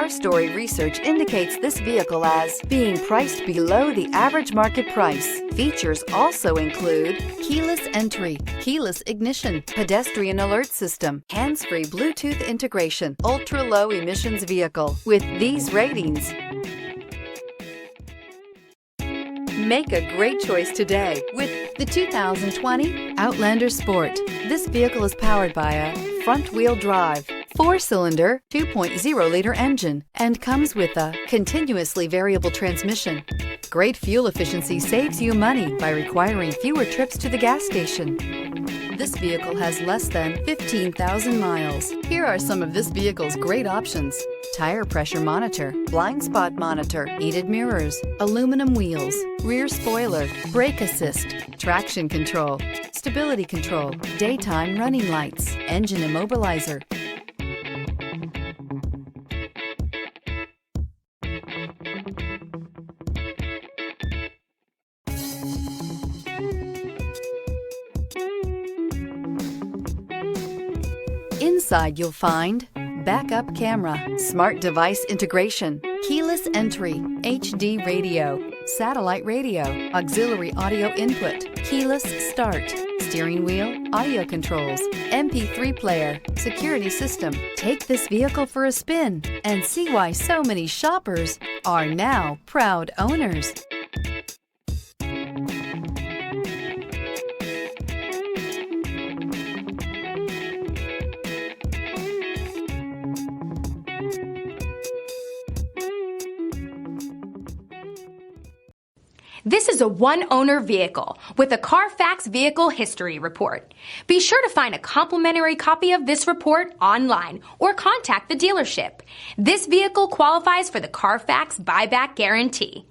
Car Story research indicates this vehicle as being priced below the average market price. Features also include keyless entry, keyless ignition, pedestrian alert system, hands-free Bluetooth integration, ultra-low emissions vehicle. With these ratings, make a great choice today with the 2020 Outlander Sport. This vehicle is powered by a front-wheel drive, 4-cylinder, 2.0-liter engine, and comes with a continuously variable transmission. Great fuel efficiency saves you money by requiring fewer trips to the gas station. This vehicle has less than 15,000 miles. Here are some of this vehicle's great options: tire pressure monitor, blind spot monitor, heated mirrors, aluminum wheels, rear spoiler, brake assist, traction control, stability control, daytime running lights, engine immobilizer. Inside you'll find backup camera, smart device integration, keyless entry, HD radio, satellite radio, auxiliary audio input, keyless start, steering wheel audio controls, MP3 player, security system. Take this vehicle for a spin and see why so many shoppers are now proud owners. This is a one-owner vehicle with a Carfax Vehicle History Report. Be sure to find a complimentary copy of this report online or contact the dealership. This vehicle qualifies for the Carfax Buyback Guarantee.